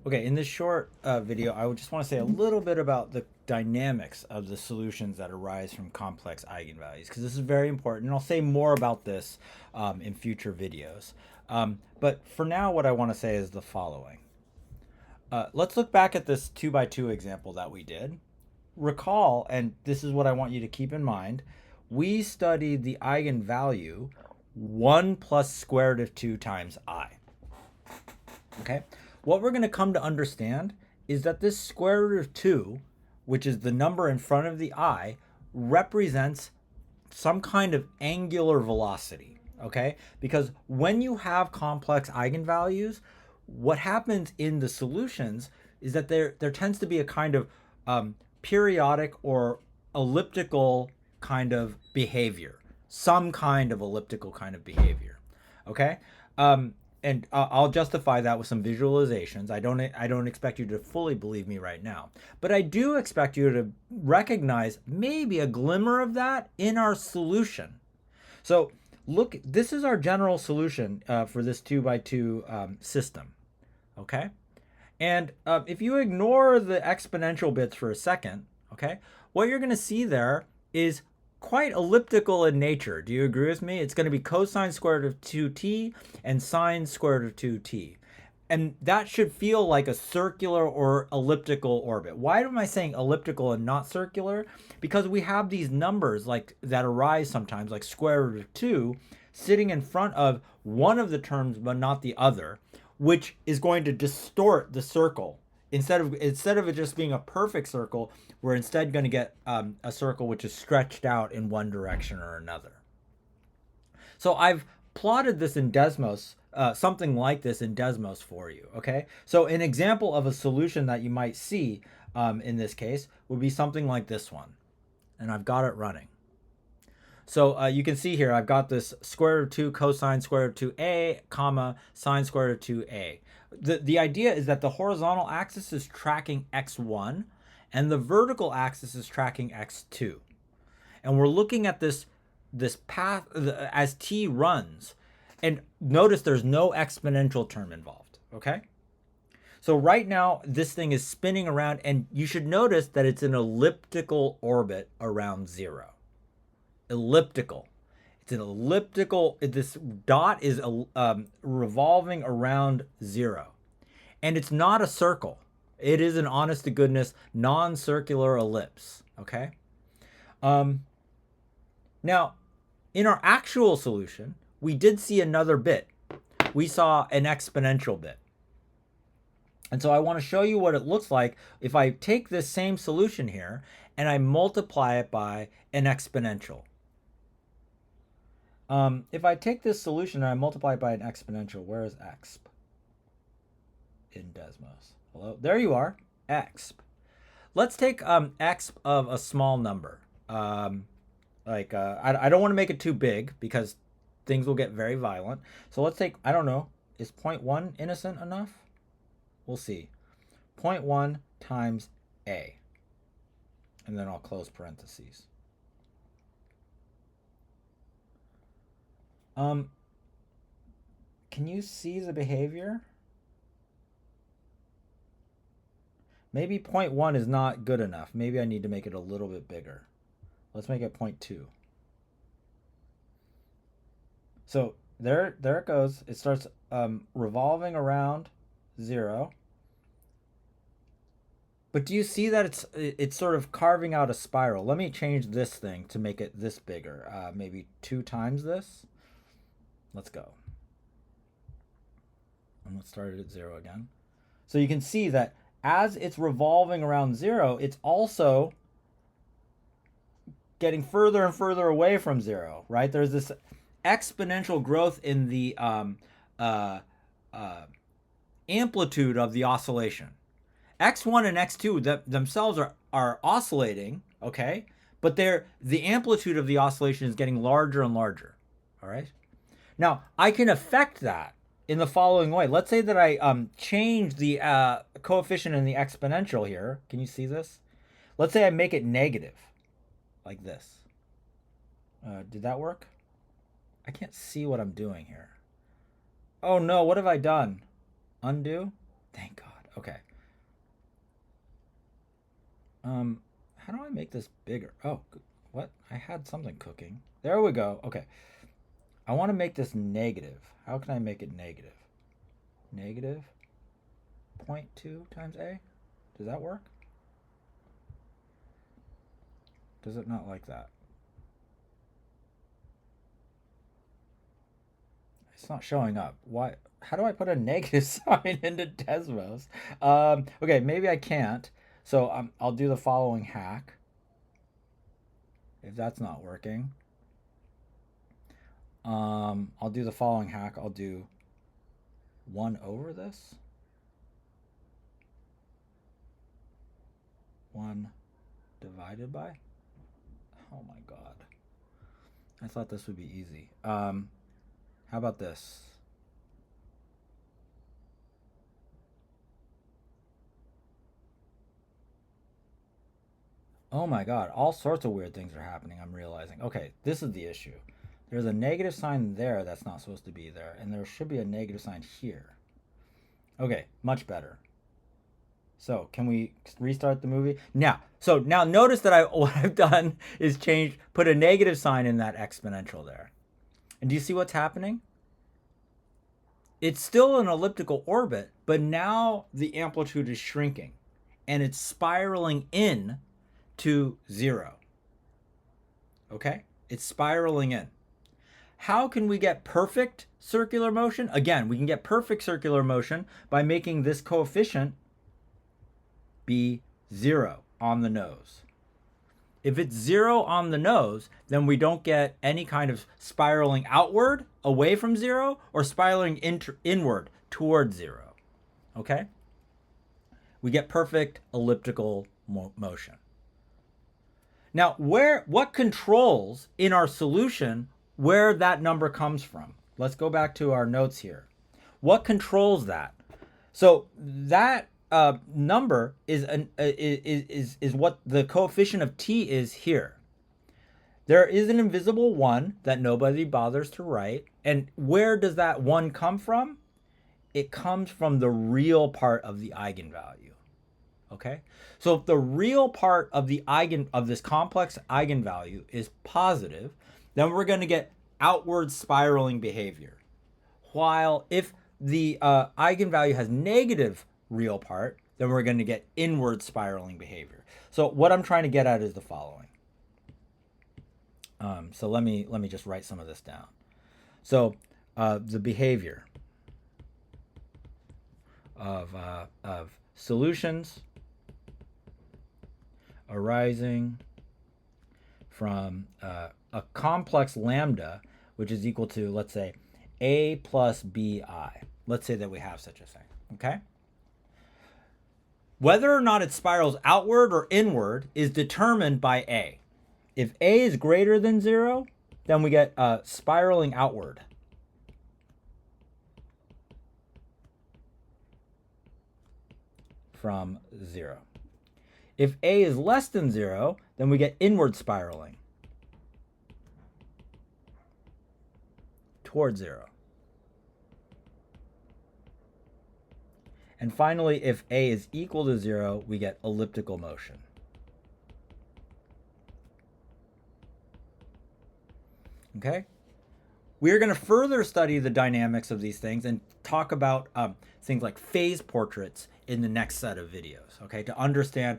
Okay, in this short video, I would just want to say a little bit about the dynamics of the solutions that arise from complex eigenvalues, because this is very important, and I'll say more about this in future videos. But for now, what I want to say is the following. Let's look back at this 2 by 2 example that we did. Recall, and this is what I want you to keep in mind, we studied the eigenvalue 1 plus square root of 2 times I. Okay? What we're going to come to understand is that this square root of 2, which is the number in front of the I, represents some kind of angular velocity. Okay? Because when you have complex eigenvalues, what happens in the solutions is that there tends to be a kind of periodic or elliptical kind of behavior, some kind of elliptical kind of behavior. Okay, and I'll justify that with some visualizations. I don't expect you to fully believe me right now, but I do expect you to recognize maybe a glimmer of that in our solution. So look, this is our general solution for this 2 by 2 system. Okay, and if you ignore the exponential bits for a second, okay, what you're going to see there is quite elliptical in nature. Do you agree with me? It's going to be cosine squared of 2t and sine squared of 2t. And that should feel like a circular or elliptical orbit. Why am I saying elliptical and not circular? Because we have these numbers like that arise sometimes, like square root of 2, sitting in front of one of the terms but not the other, which is going to distort the circle. Instead of it just being a perfect circle, we're instead going to get a circle which is stretched out in one direction or another. So I've plotted this in Desmos, something like this in Desmos for you. Okay, so an example of a solution that you might see in this case would be something like this one, and I've got it running. So you can see here, I've got this square root of 2 cosine square root of 2a, comma, sine square root of 2a. The idea is that the horizontal axis is tracking x1, and the vertical axis is tracking x2. And we're looking at this path as t runs. And notice there's no exponential term involved, okay? So right now, this thing is spinning around, and you should notice that it's an elliptical orbit around 0. Elliptical. It's an elliptical, this dot is revolving around 0. And it's not a circle. It is an honest to goodness non-circular ellipse, okay? Now, in our actual solution, we did see another bit. We saw an exponential bit. And so I want to show you what it looks like if I take this same solution here and I multiply it by an exponential. If I take this solution and I multiply it by an exponential, where is exp in Desmos? Hello, there you are, exp. Let's take exp of a small number. I don't want to make it too big because things will get very violent. So let's take, I don't know, is 0.1 innocent enough? We'll see. 0.1 times a. And then I'll close parentheses. Can you see the behavior? Maybe 0.1 is not good enough. Maybe I need to make it a little bit bigger. Let's make it 0.2. So there it goes. It starts revolving around 0. But do you see that it's sort of carving out a spiral? Let me change this thing to make it this bigger. Maybe 2 times this. Let's go. And let's start it at 0 again. So you can see that as it's revolving around 0, it's also getting further and further away from 0, right? There's this exponential growth in the amplitude of the oscillation. X1 and X2 themselves are oscillating, okay? But the amplitude of the oscillation is getting larger and larger, all right? Now, I can affect that in the following way. Let's say that I change the coefficient in the exponential here. Can you see this? Let's say I make it negative, like this. Did that work? I can't see what I'm doing here. Oh no, what have I done? Undo? Thank God. Okay. How do I make this bigger? Oh, what? I had something cooking. There we go. Okay. I want to make this negative. How can I make it negative? Negative 0.2 times a? Does that work? Does it not like that? It's not showing up. Why? How do I put a negative sign into Desmos? Okay, maybe I can't. So I'll do the following hack. If that's not working, I'll do the following hack. I'll do 1 over this. 1 divided by. Oh my god. I thought this would be easy. How about this? Oh my god, all sorts of weird things are happening, I'm realizing. Okay, this is the issue. There's a negative sign there that's not supposed to be there, and there should be a negative sign here. Okay, much better. So, can we restart the movie? Now notice that what I've done is put a negative sign in that exponential there. And do you see what's happening? It's still an elliptical orbit, but now the amplitude is shrinking, and it's spiraling in to 0. Okay? It's spiraling in. How can we get perfect circular motion? Again, we can get perfect circular motion by making this coefficient be 0 on the nose. If it's 0 on the nose, then we don't get any kind of spiraling outward away from 0 or spiraling inward towards 0. Okay? We get perfect elliptical motion. Now, what controls in our solution where that number comes from? Let's go back to our notes here. What controls that? So that number is what the coefficient of t is here. There is an invisible 1 that nobody bothers to write. And where does that 1 come from? It comes from the real part of the eigenvalue. Okay? So if the real part of this complex eigenvalue is positive, then we're going to get outward spiraling behavior. While if the eigenvalue has negative real part, then we're going to get inward spiraling behavior. So what I'm trying to get at is the following. So let me just write some of this down. So the behavior of solutions arising from a complex lambda, which is equal to, let's say, a plus bi. Let's say that we have such a thing, okay? Whether or not it spirals outward or inward is determined by a. If a is greater than 0, then we get spiraling outward. From 0. If a is less than 0, then we get inward spiraling towards 0. And finally, if a is equal to 0, we get elliptical motion. Okay? We are going to further study the dynamics of these things and talk about things like phase portraits in the next set of videos, okay, to understand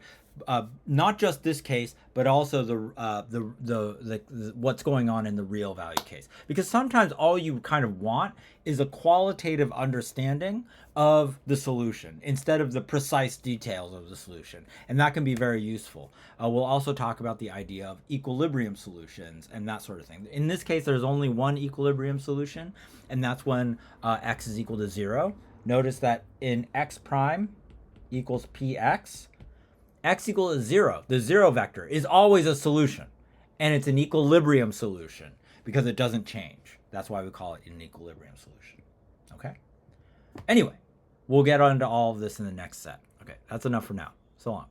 not just this case, but also the what's going on in the real value case. Because sometimes all you kind of want is a qualitative understanding of the solution instead of the precise details of the solution, and that can be very useful. We'll also talk about the idea of equilibrium solutions and that sort of thing. In this case, there's only one equilibrium solution, and that's when x is equal to 0. Notice that in x prime equals px, x equal to 0, the 0 vector, is always a solution. And it's an equilibrium solution because it doesn't change. That's why we call it an equilibrium solution. Okay? Anyway, we'll get on to all of this in the next set. Okay, that's enough for now. So long.